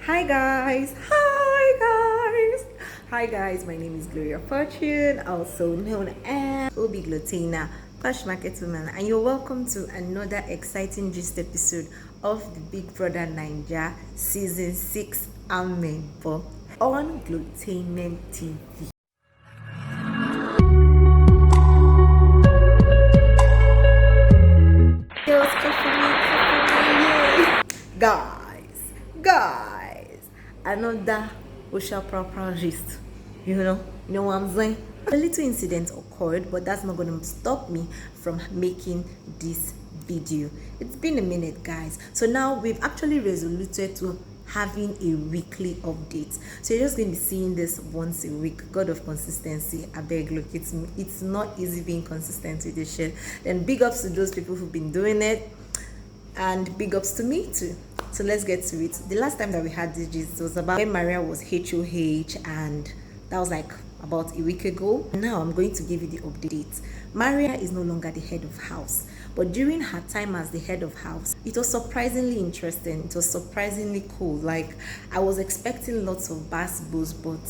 Hi guys, my name is Gloria Fortune, also known as Obi Glotina, Posh Market Woman, and you're welcome to another exciting gist episode of the Big Brother Naija Season 6 Amebo on Glotainment TV. Guys, another Osha proper gist. You know what I'm saying? A little incident occurred, but that's not going to stop me from making this video. It's been a minute, guys. So now we've actually resoluted to having a weekly update. So you're just going to be seeing this once a week. God of consistency, I beg, look, it's not easy being consistent with this shit. Then big ups to those people who've been doing it, and big ups to me too. So let's get to it. The last time that we had this gist was about when Maria was HOH, and that was like about a week ago. Now I'm going to give you the update. Maria is no longer the head of house, but during her time as the head of house, it was surprisingly interesting. It was surprisingly cool. Like, I was expecting lots of bass bulls, but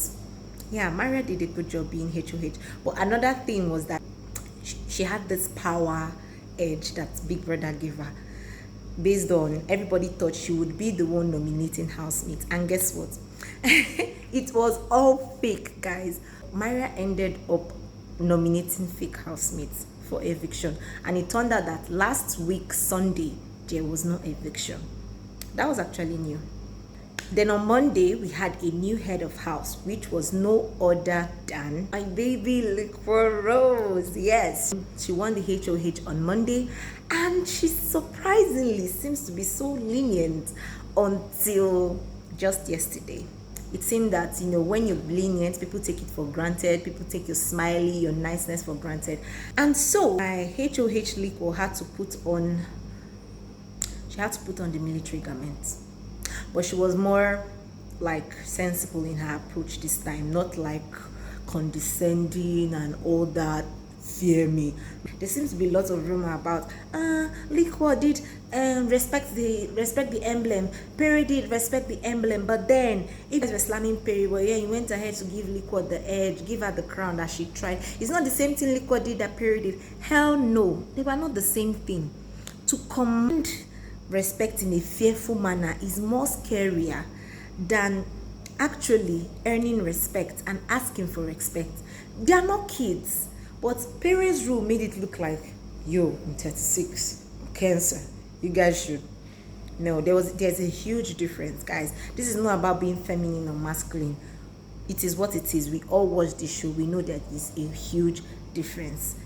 yeah, Maria did a good job being HOH. But another thing was that she had this power edge that Big Brother gave her, based on everybody thought she would be the one nominating housemates, and guess what? It was all fake, guys. Maria ended up nominating fake housemates for eviction, and it turned out that last week Sunday there was no eviction. That was actually new. Then on Monday we had a new head of house, which was no other than my baby Liquor Rose. Yes, she won the HOH on Monday, and she surprisingly seems to be so lenient until just yesterday. It seemed that, when you're lenient, people take it for granted. People take your smiley, your niceness for granted. And so my HOH Liquor had to put on the military garments. But she was more like sensible in her approach this time, not like condescending and all that. Fear me. There seems to be lots of rumor about Liquor did respect the emblem, Perry did respect the emblem, but then if you were slamming Perry, well, yeah, you went ahead to give Liquor the edge, give her the crown that she tried. It's not the same thing Liquor did that Perry did. Hell no, they were not the same thing. To command respect in a fearful manner is more scarier than actually earning respect and asking for respect. They are not kids. But Perry's rule made it look like, yo, I'm 36, Cancer, you guys should. No, there's a huge difference, guys. This is not about being feminine or masculine. It is what it is. We all watch this show. We know that is a huge difference.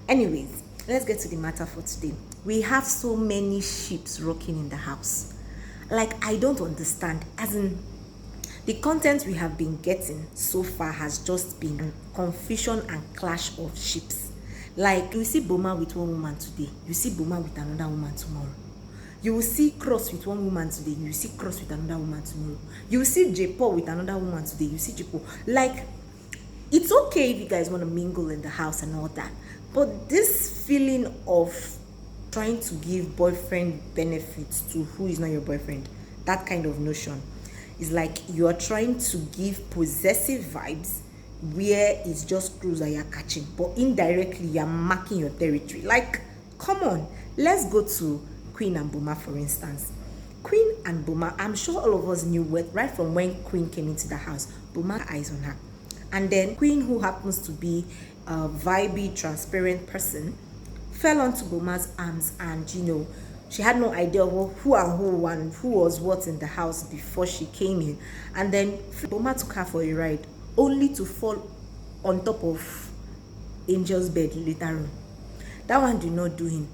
Anyways, let's get to the matter for today. We have so many ships rocking in the house. Like, I don't understand. As in, the content we have been getting so far has just been confusion and clash of ships. Like, you see Boma with one woman today, you see Boma with another woman tomorrow. You will see Cross with one woman today, you will see Cross with another woman tomorrow. You will see J-Paul with another woman today, you see J-Paul. Like, it's okay if you guys want to mingle in the house and all that, but this feeling of trying to give boyfriend benefits to who is not your boyfriend, that kind of notion, is like you are trying to give possessive vibes where it's just clues that you're catching, but indirectly you're marking your territory. Like, come on, let's go to Queen and Boma, for instance. Queen and Boma, I'm sure all of us knew right from when Queen came into the house, Boma had eyes on her. And then Queen, who happens to be a vibey, transparent person, fell onto Boma's arms, and she had no idea who and who was what in the house before she came in. And then Boma took her for a ride, only to fall on top of Angel's bed later on. That one did not do him.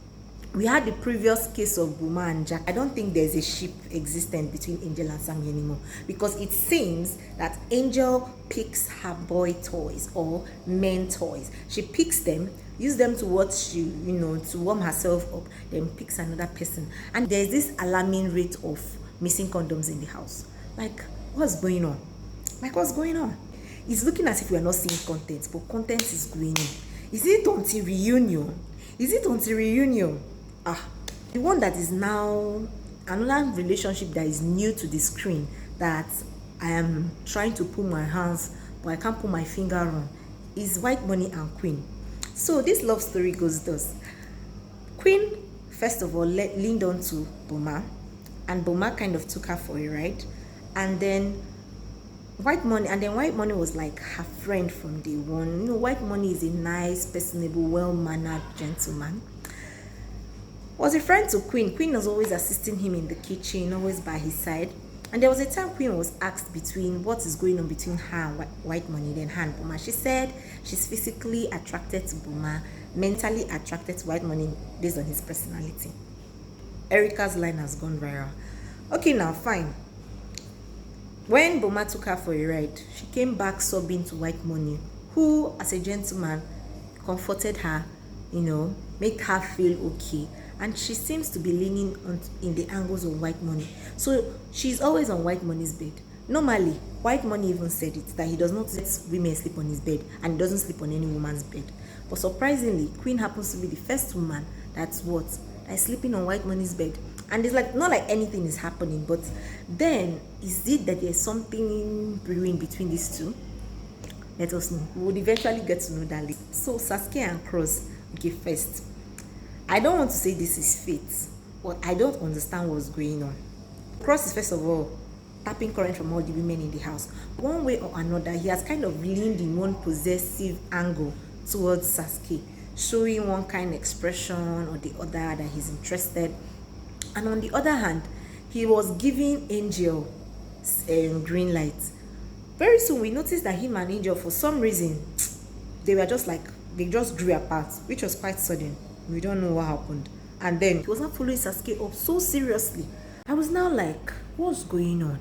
We had the previous case of Boma and Jack. I don't think there's a ship existent between Angel and Sammy anymore, because it seems that Angel picks her boy toys or men toys. She picks them, use them to what to warm herself up, then picks another person. And there's this alarming rate of missing condoms in the house. Like, what's going on? It's looking as if we are not seeing content, but content is going on. Is it until reunion? The one that is now another relationship that is new to the screen that I am trying to put my hands, but I can't put my finger on, is White Money and Queen. So this love story goes thus. Queen, first of all, leaned on to Boma, and Boma kind of took her for a ride. And then White Money was like her friend from day one. You know, White Money is a nice, personable, well-mannered gentleman. Was a friend to Queen. Queen was always assisting him in the kitchen, always by his side. And there was a time Queen was asked between what is going on between her and White Money, then her and Boma. She said she's physically attracted to Boma, mentally attracted to White Money based on his personality. Erica's line has gone viral. Okay, now fine. When Boma took her for a ride, she came back sobbing to White Money, who, as a gentleman, comforted her, made her feel okay. And she seems to be leaning on in the angles of White Money. So she's always on White Money's bed. Normally, White Money even said it, that he does not let women sleep on his bed, and he doesn't sleep on any woman's bed. But surprisingly, Queen happens to be the first woman that's sleeping on White Money's bed. And it's like, not like anything is happening, but then is it that there's something brewing between these two? Let us know. We would eventually get to know that later. So Sasuke and Cross, okay, first. I don't want to say this is fate, but I don't understand what's going on. Cross is, first of all, tapping current from all the women in the house. One way or another, he has kind of leaned in one possessive angle towards Sasuke, showing one kind of expression or the other that he's interested. And on the other hand, he was giving Angel green light. Very soon, we noticed that him and Angel, for some reason, they just grew apart, which was quite sudden. We don't know what happened. And then he was not following Sasuke up so seriously. I was now like, what's going on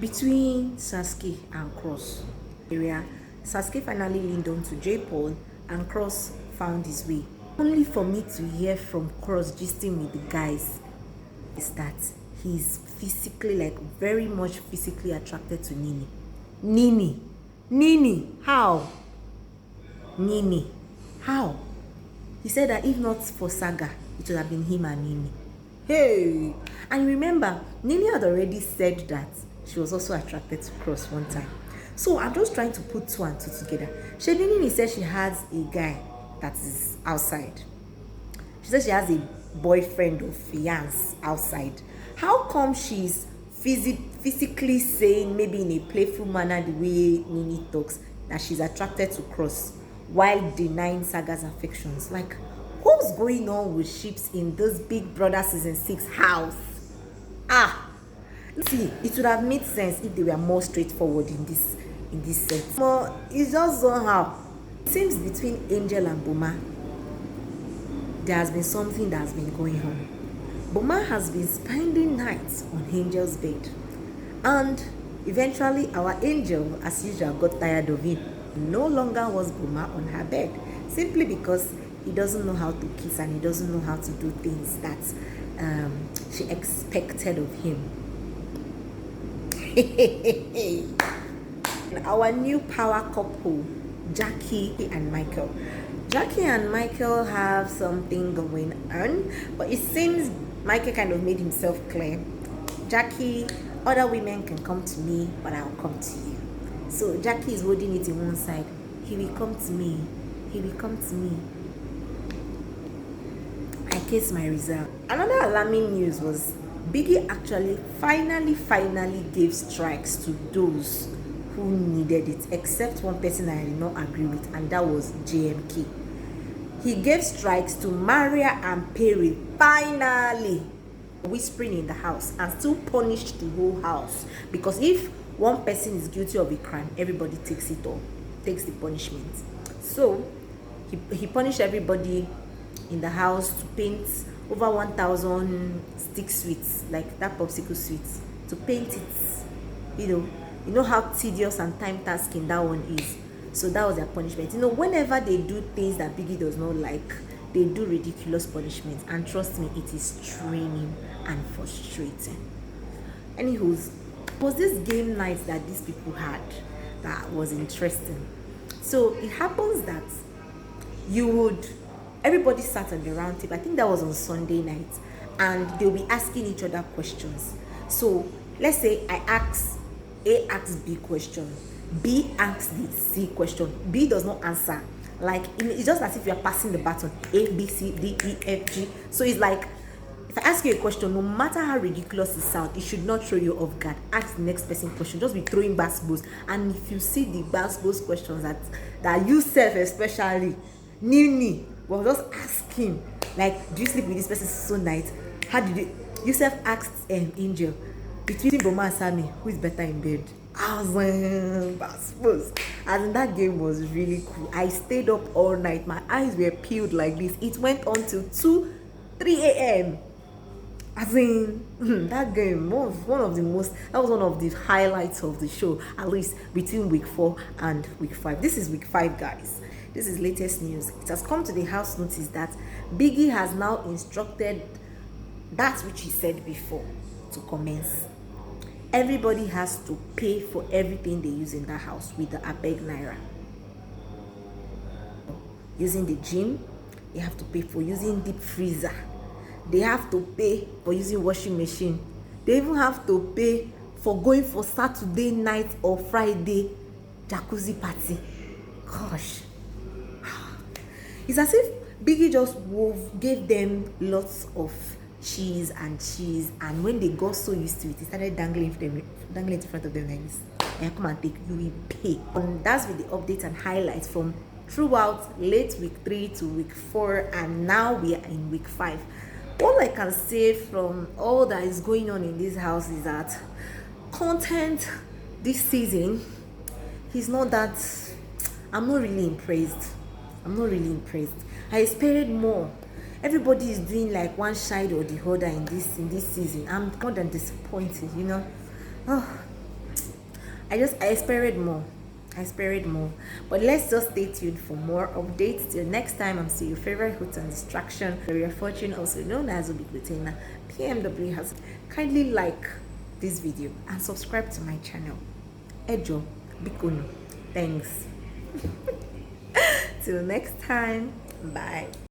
between Sasuke and Cross? Sasuke finally leaned on to J. Paul, and Cross found his way. Only for me to hear from Cross gisting with the guys is that he's very much physically attracted to Nini. Nini, how? Nini, how? He said that if not for Saga, it would have been him and Nini. Hey! And remember, Nini had already said that she was also attracted to Cross one time. So I'm just trying to put two and two together. Nini said she has a guy that is outside. She said she has a boyfriend or fiance outside. How come she's physically saying, maybe in a playful manner, the way Nini talks, that she's attracted to Cross, while denying Saga's affections? Like, what's going on with ships in this Big Brother season 6 house? See, it would have made sense if they were more straightforward in this set. But it's just somehow. It seems between Angel and Boma, there has been something that has been going on. Boma has been spending nights on Angel's bed, and eventually our Angel, as usual, got tired of him. No longer was Boma on her bed, simply because he doesn't know how to kiss and he doesn't know how to do things that she expected of him. Our new power couple, Jackie and Michael. Jackie and Michael have something going on, but it seems Michael kind of made himself clear. Jackie, other women can come to me, but I'll come to you. So Jackie is holding it in one side. He will come to me. He will come to me. I case my result. Another alarming news was Biggie actually finally gave strikes to those who needed it, except one person I did not agree with, and that was JMK. He gave strikes to Maria and Perry, finally, whispering in the house, and still punished the whole house. Because if one person is guilty of a crime, everybody takes it all, takes the punishment. So he punished everybody in the house to paint over 1,000 stick sweets, like that popsicle sweets, to paint it. You know how tedious and time tasking that one is. So that was their punishment. Whenever they do things that Biggie does not like, they do ridiculous punishments, and trust me, it is draining and frustrating. Anywho, it was this game night that these people had that was interesting. So it happens that everybody sat on the round table. I think that was on Sunday night, and they'll be asking each other questions. So let's say I ask, A asks B question, B asks the C question, B does not answer. Like it's just as if you are passing the baton, A, B, C, D, E, F, G. So it's like, if I ask you a question, no matter how ridiculous it sounds, it should not throw you off guard. Ask the next person question. Just be throwing basketballs. And if you see the basketballs questions that you self especially, Nini, well, just ask him. Like, do you sleep with this person so night? How did you self asked Angel, between Boma and Sammy, who is better in bed? I was like, basketballs. And that game was really cool. I stayed up all night. My eyes were peeled like this. It went on till 3 a.m. As in, that game was one of the highlights of the show, at least between week 4 and week 5. This is week 5, guys. This is latest news. It has come to the house notice that Biggie has now instructed that which he said before to commence. Everybody has to pay for everything they use in that house with the Abeg Naira. Using the gym, they have to pay for using deep freezer. They have to pay for using washing machine. They even have to pay for going for Saturday night or Friday jacuzzi party. Gosh. It's as if Biggie just gave them lots of cheese, and when they got so used to it, he started dangling in front of them like this. And come and take, you will pay. And that's with the updates and highlights from throughout late week 3 to week 4, and now we are in week 5. All I can say from all that is going on in this house is that content this season is not that. I'm not really impressed. I expected more. Everybody is doing like one side or the other in this season. I'm more than disappointed, you know. Oh, I expected more. But let's just stay tuned for more updates. Till next time, I'm still your favorite host and distraction, Career Fortune, also known as Ubiquitana. PMW has kindly like this video and subscribe to my channel. Ejo Bikono. Thanks. Till next time. Bye.